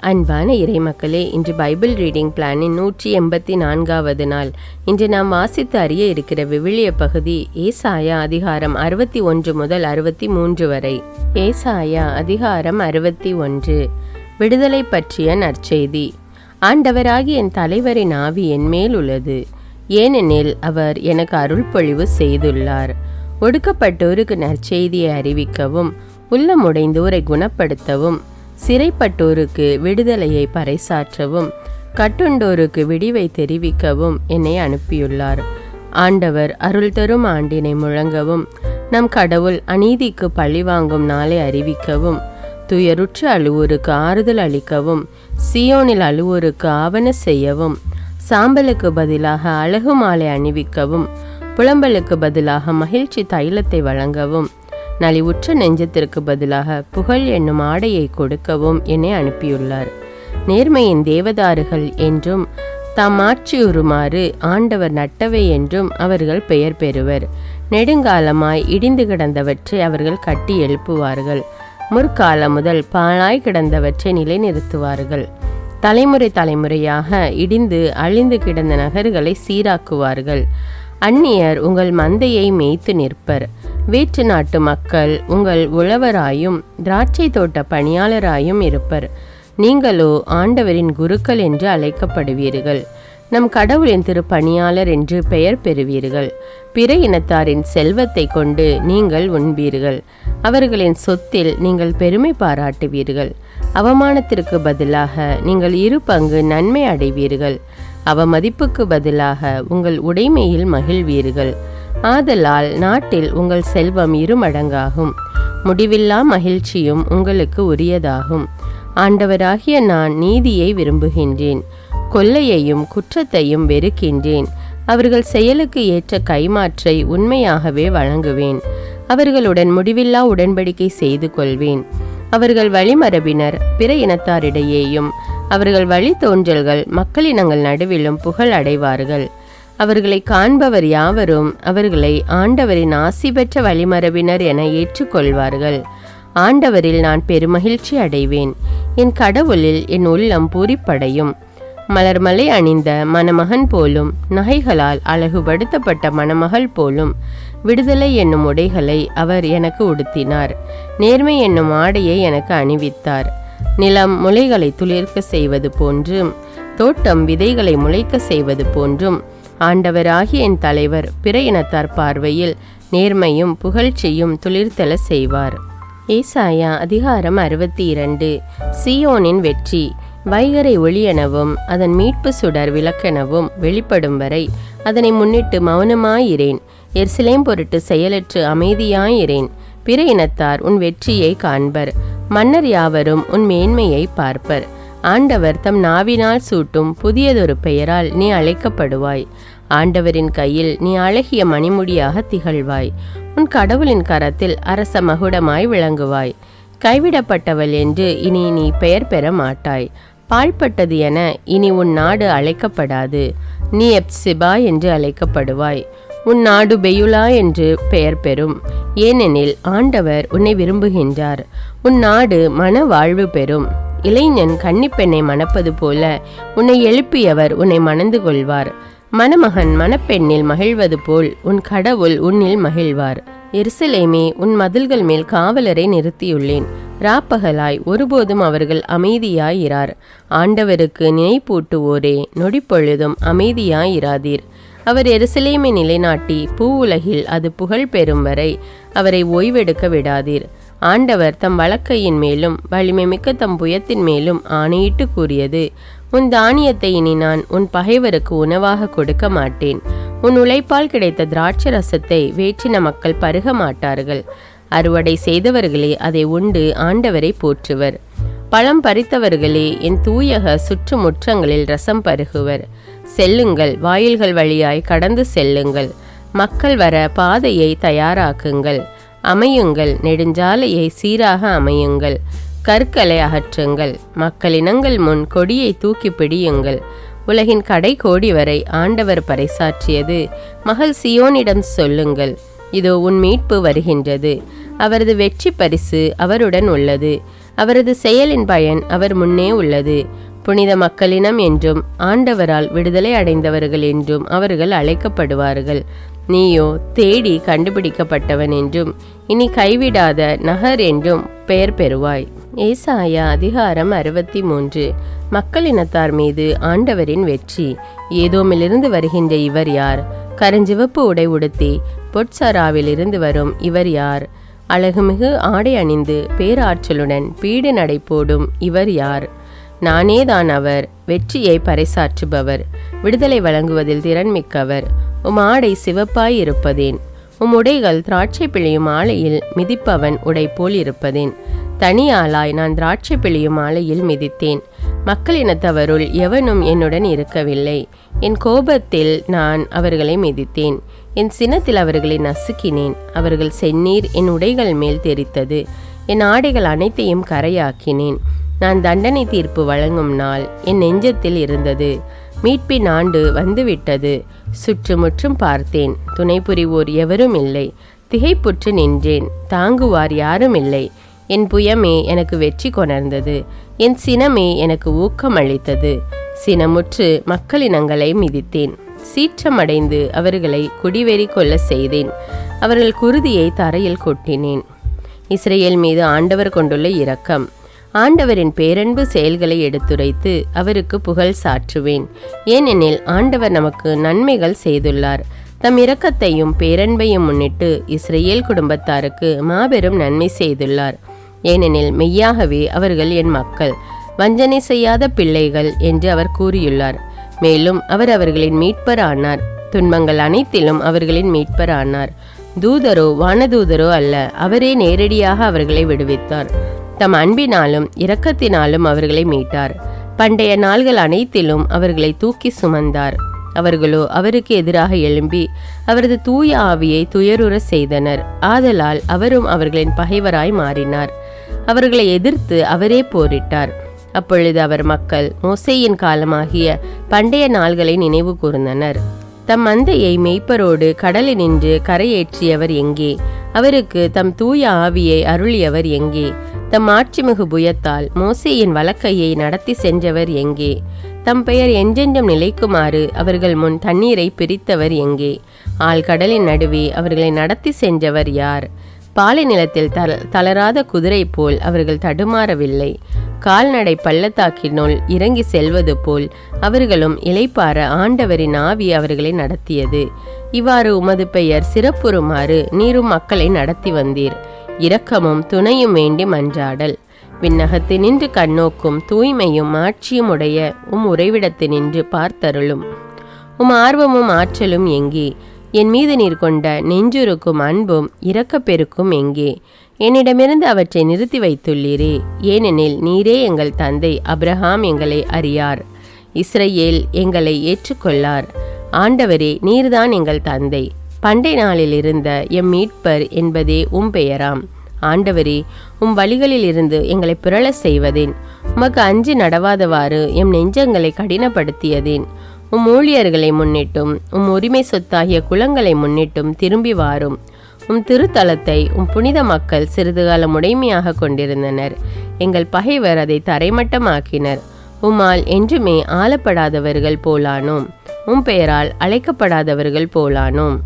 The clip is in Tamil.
அன்பான இறைமக்களே, இன்று பைபிள் ரீடிங் பிளானின் 184வது நாள். இன்று நாம் வாசித்து அறிய இருக்கிற விவிலிய பகுதி ஏசாயா அதிகாரம் 61 முதல் 63 வரை. ஏசாயா அதிகாரம் 61. விடுதலை பற்றிய நற்செய்தி. ஆண்டவராகி என் தலைவரின் ஆவி என் மேல் உள்ளது, ஏனெனில் அவர் எனக்கு அருள் பொழிவு செய்துள்ளார். ஒடுக்கப்பட்டோருக்கு நற்செய்தியை அறிவிக்கவும், உள்ளமுடைந்தோரை குணப்படுத்தவும், சிறைப்பட்டோருக்கு விடுதலையை பறைசாற்றவும், கட்டுண்டோருக்கு விடிவை தெரிவிக்கவும் என்னை அனுப்பியுள்ளார். ஆண்டவர் அருள் தரும் ஆண்டினை முழங்கவும், நம் கடவுள் அநீதிக்கு பழிவாங்கும் நாளை அறிவிக்கவும், துயருற்ற அழுவோருக்கு ஆறுதல் அளிக்கவும், சியோனில் அழுவோருக்கு ஆவன செய்யவும், சாம்பலுக்கு பதிலாக அழகு மாலை அணிவிக்கவும், புலம்பலுக்கு பதிலாக மகிழ்ச்சி தைலத்தை வழங்கவும், நலிவுற்ற நெஞ்சத்திற்கு பதிலாக புகழ் என்னும் ஆடையை கொடுக்கவும் என்னை அனுப்பியுள்ளார். நேர்மையின் தேவதாறுகள் என்றும் தாம் ஆட்சியுறுமாறு ஆண்டவர் நட்டவை என்றும் அவர்கள் பெயர் பெறுவர். நெடுங்காலமாய் இடிந்து கிடந்தவற்றை அவர்கள் கட்டி எழுப்புவார்கள். முற்காலம் முதல் பாழாய் கிடந்தவற்றை நிலைநிறுத்துவார்கள். தலைமுறை தலைமுறையாக இடிந்து அழிந்து கிடந்த நகர்களை சீராக்குவார்கள். அந்நியர் உங்கள் மந்தையை மேய்த்து நிற்பர். வேற்று நாட்டு மக்கள் உங்கள் உழவராயும் திராட்சை தோட்ட பணியாளராயும் இருப்பர். நீங்களோ ஆண்டவரின் குருக்கள் என்று அழைக்கப்படுவீர்கள். நம் கடவுளின் திருப்பணியாளர் என்று பெயர் பெறுவீர்கள். பிற இனத்தாரின் செல்வத்தை கொண்டு நீங்கள் உண்பீர்கள். அவர்களின் சொத்தில் நீங்கள் பெருமை பாராட்டுவீர்கள். அவமானத்திற்கு பதிலாக நீங்கள் 2 பங்கு நன்மை அடைவீர்கள். அவமதிப்புக்கு பதிலாக உங்கள் உடைமையில் மகிழ்வீர்கள். ஆதலால் நாட்டில் உங்கள் செல்வம் 2 மடங்காகும். முடிவில்லா மகிழ்ச்சியும் உங்களுக்கு உரியதாகும். ஆண்டவராகிய நான் நீதியை விரும்புகின்றேன், கொள்ளையையும் குற்றத்தையும் வெறுக்கின்றேன். அவர்கள் செயலுக்கு ஏற்ற கைமாற்றை உண்மையாகவே வழங்குவேன். அவர்களுடன் முடிவில்லா உடன்படிக்கை செய்து கொள்வேன். அவர்கள் வழிமரபினர் பிற இனத்தாரிடையேயும் அவர்கள் வழித்தோன்றல்கள் மக்களினங்கள் நடுவிலும் புகழ் அடைவார்கள். அவர்களை காண்பவர் யாவரும் அவர்களை ஆண்டவரின் ஆசி பெற்ற வழிமரபினர் என ஏற்றுக்கொள்வார்கள். ஆண்டவரில் நான் பெருமகிழ்ச்சி அடைவேன். என் கடவுளில் என் உள்ளம் பூரிப்படையும். மலர்மலை அணிந்த மணமகன் போலும், நகைகளால் அழகுபடுத்தப்பட்ட மணமகள் போலும் விடுதலை என்னும் உடைகளை அவர் எனக்கு உடுத்தினார். நேர்மை என்னும் ஆடையை எனக்கு அணிவித்தார். நிலம் முளைகளை துளிர்க்க செய்வது போன்றும், தோட்டம் விதைகளை முளைக்க செய்வது போன்றும், ஆண்டவராகிய என் தலைவர் பிற இனத்தார் பார்வையில் நேர்மையும் புகழ்ச்சியும் துளிர்த்தல செய்வார். ஏசாயா அதிகாரம் 62. சியோனின் வெற்றி. வைகரை ஒளியெனவும் அதன் மீட்பு சுடர் விளக்கெனவும் வெளிப்படும் வரை அதனை முன்னிட்டு மௌனமாயிரேன். எருசலேம் பொருட்டு செயலற்று அமைதியாயிரேன். பிற இனத்தார் உன் வெற்றியை காண்பர். மன்னர் யாவரும் உன் மேன்மையை பார்ப்பர். ஆண்டவர் தம் நாவினால் சூட்டும் புதியதொரு பெயரால் நீ அழைக்கப்படுவாய். ஆண்டவரின் கையில் நீ அழகிய மணிமுடியாக திகழ்வாய். உன் கடவுளின் கரத்தில் அரச மகுடமாய் விளங்குவாய். கைவிடப்பட்டவள் என்று இனி நீ பெயர் பெற மாட்டாய். பாழ்பட்டது என இனி உன் நாடு அழைக்கப்படாது. நீ எப்சிபா என்று அழைக்கப்படுவாய். உன் நாடு பெயுலா என்று பெயர் பெறும். ஏனெனில் ஆண்டவர் உன்னை விரும்புகின்றார். உன் நாடு மன வாழ்வு பெறும். இளைஞன் கன்னிப்பெண்ணை மணப்பது போல உன்னை எழுப்பியவர் உன்னை மணந்து கொள்வார். மணமகன் மணப்பெண்ணில் மகிழ்வது போல் உன் கடவுள் உன்னில் மகிழ்வார். எருசலேமே, உன் மதில்கள் மேல் காவலரை நிறுத்தியுள்ளேன். ராப்பகலாய் ஒருபோதும் அவர்கள் அமைதியாயிரார். ஆண்டவருக்கு நினைப்பூட்டுவோரே, நொடிப்பொழுதும் அமைதியாயிராதீர். அவர் எருசலேமை நிலைநாட்டி பூவுலகில் அது புகழ் பெறும் வரை அவரை ஓய்வெடுக்க விடாதீர். ஆண்டவர் தம் வலக்கையின் மேலும் வலிமை மிக்க தம் புயத்தின் மேலும் ஆணையிட்டு கூறியது, உன் தானியத்தை இனி நான் உன் பகைவருக்கு உணவாக கொடுக்க மாட்டேன். உன் உழைப்பால் கிடைத்த திராட்சை ரசத்தை வேற்றின மக்கள் பருக மாட்டார்கள். அறுவடை செய்தவர்களே அதை உண்டு ஆண்டவரை போற்றுவர். பழம் பறித்தவர்களே என் தூயக சுற்றுமுற்றங்களில் ரசம் பருகுவர். செல்லுங்கள், வாயில்கள் வழியாய் கடந்து செல்லுங்கள். மக்கள் வர பாதையை தயாராக்குங்கள். அமையுங்கள், நெடுஞ்சாலையை சீராக அமையுங்கள். கற்களை அகற்றுங்கள். மக்களினங்கள் முன் கொடியை தூக்கி பிடியுங்கள். உலகின் கடை கோடி வரை ஆண்டவர் பறைசாற்றியது மகள் சியோனிடம் சொல்லுங்கள். இதோ உன் மீட்பு வருகின்றது. அவரது வெற்றி பரிசு அவருடன் உள்ளது. அவரது செயலின் பயன் அவர் முன்னே உள்ளது. புனித மக்களினம் என்றும் ஆண்டவரால் விடுதலை அடைந்தவர்கள் என்றும் அவர்கள் அழைக்கப்படுவார்கள். நீயோ தேடி கண்டுபிடிக்கப்பட்டவன் என்றும் இனி கைவிடாத நகர் என்றும் பெயர் பெறுவாய். ஏசாயா அதிகாரம் 63. மக்களினத்தார் மீது ஆண்டவரின் வெற்றி. ஏதோமிலிருந்து வருகின்ற இவர் யார்? கரஞ்சிவப்பு உடை உடுத்தி பொட்சராவிலிருந்து வரும் இவர் யார்? அழகுமிகு ஆடை அணிந்து பேராற்றலுடன் பீடு நடை போடும் இவர் யார்? நானேதான் அவர், வெற்றியை பறைசாற்றுபவர், விடுதலை வழங்குவதில் திறன்மிக்கவர். உம் ஆடை சிவப்பாய் இருப்பதேன்? உம் உடைகள் திராட்சை பிழியும் ஆலையில் மிதிப்பவன் உடை போல் இருப்பதேன்? தனியாளாய் நான் திராட்சை பிழியும் ஆலையில் மிதித்தேன். மக்களினத்தவருள் எவனும் என்னுடன் இருக்கவில்லை. என் கோபத்தில் நான் அவர்களை மிதித்தேன். என் சினத்தில் அவர்களை நசுக்கினேன். அவர்கள் செந்நீர் என் உடைகள் மேல் தெரித்தது. என் ஆடைகள் அனைத்தையும் கரையாக்கினேன். நான் தண்டனை தீர்ப்பு வழங்கும் நாள் என் நெஞ்சத்தில் இருந்தது. மீட்பின் ஆண்டு வந்துவிட்டது. சுற்றுமுற்றும் பார்த்தேன், துணை புரிவோர் எவரும் இல்லை. திகைப்புற்று நின்றேன், தாங்குவார் யாரும் இல்லை. என் புயமே எனக்கு வெற்றி கொணர்ந்தது. என் சினமே எனக்கு ஊக்கம் அளித்தது. சினமுற்று மக்களினங்களை மிதித்தேன். சீற்றமடைந்து அவர்களை குடிவெறி கொள்ள செய்தேன். அவர்கள் குருதியை தரையில் கொட்டினேன். இஸ்ரேல் மீது ஆண்டவர் கொண்டுள்ள இரக்கம். ஆண்டவரின் பேரன்பு செயல்களை எடுத்துரைத்து அவருக்கு புகழ் சாற்றுவேன். ஏனெனில் ஆண்டவர் நமக்கு நன்மைகள் செய்துள்ளார். தம் இரக்கத்தையும் பேரன்பையும் முன்னிட்டு இஸ்ரேல் குடும்பத்தாருக்கு மாபெரும் நன்மை செய்துள்ளார். ஏனெனில் மெய்யாகவே அவர்கள் என் மக்கள், வஞ்சனை செய்யாத பிள்ளைகள் என்று அவர் கூறியுள்ளார். மேலும் அவர் அவர்களின் மீட்பர் ஆனார். துன்பங்கள் அனைத்திலும் அவர்களின் மீட்பர் ஆனார். தூதரோ வானதூதரோ அல்ல, அவரே நேரடியாக அவர்களை விடுவித்தார். தம் அன்பினாலும் இரக்கத்தினாலும் அவர்களை மீட்டார். பண்டைய நாள்கள் அனைத்திலும் அவர்களை தூக்கி சுமந்தார். அவர்களோ அவருக்கு எதிராக எழும்பி அவரது தூய ஆவியை துயருற செய்தனர். ஆதலால் அவரும் அவர்களின் பகைவராய் மாறினார். அவர்களை எதிர்த்து அவரே போரிட்டார். அப்பொழுது அவர் மக்கள் மோசேயின் காலமாகிய பண்டைய நாள்களை நினைவு கூர்ந்தனர். தம் மந்தையை மேய்ப்பரோடு கடலில் நின்று கரையேற்றியவர் எங்கே? அவருக்கு தம் தூய ஆவியை அருளியவர் எங்கே? தம் ஆட்சிமிகு புயத்தால் மோசேயின் வலக்கையை நடத்தி சென்றவர் எங்கே? தம் பெயர் என்றென்றும் நிலைக்குமாறு அவர்கள் முன் தண்ணீரை பிரித்தவர் எங்கே? ஆழ்கடலின் நடுவே அவர்களை நடத்தி சென்றவர் யார்? பாலை நிலத்தில் தளராத குதிரை போல் அவர்கள் தடுமாறவில்லை. கால்நடை பள்ளத்தாக்கினுள் இறங்கி செல்வது போல் அவர்களும் இளைப்பாற ஆண்டவரின் ஆவி அவர்களை நடத்தியது. இவ்வாறு உமது பெயர் சிறப்புறுமாறு நீரும் மக்களை நடத்தி வந்தீர். இரக்கமும் துணையும் வேண்டி மன்றாடல். விண்ணகத்து நின்று கண்ணோக்கும் தூய்மையும் ஆட்சியும் உடைய உம் உறைவிடத்து நின்று பார்த்தருளும். உம் ஆர்வமும் ஆற்றலும் எங்கே? என் மீது நீர் கொண்ட நெஞ்சுருக்கும் அன்பும் இரக்கப்பெருக்கும் எங்கே? என்னிடமிருந்து அவற்றை நிறுத்தி வைத்துள்ளீரே. ஏனெனில் நீரே எங்கள் தந்தை அப்ரஹாம் எங்களை அறியார். இஸ்ரேல் எங்களை ஏற்றுக்கொள்ளார். ஆண்டவரே, நீர்தான் எங்கள் தந்தை. பண்டை நாளில் இருந்த எம் மீட்பர் என்பதே உம் பெயராம். ஆண்டவரே, உம் வழிகளில் இருந்து எங்களை பிறழ செய்வதேன்? உமக்கு அஞ்சி நடவாதவாறு எம் நெஞ்சங்களை கடினப்படுத்தியதேன்? உம் ஊழியர்களை முன்னிட்டும் உம் உரிமை சொத்தாகிய குலங்களை முன்னிட்டும் திரும்பி வாரும். உம் திருத்தலத்தை உம் புனித மக்கள் சிறிது காலம் உடைமையாக கொண்டிருந்தனர். எங்கள் பகைவர் அதை தரைமட்டமாக்கினர். உம்மால் என்றுமே ஆளப்படாதவர்கள் போலானோம். உம் பெயரால் அழைக்கப்படாதவர்கள் போலானோம்.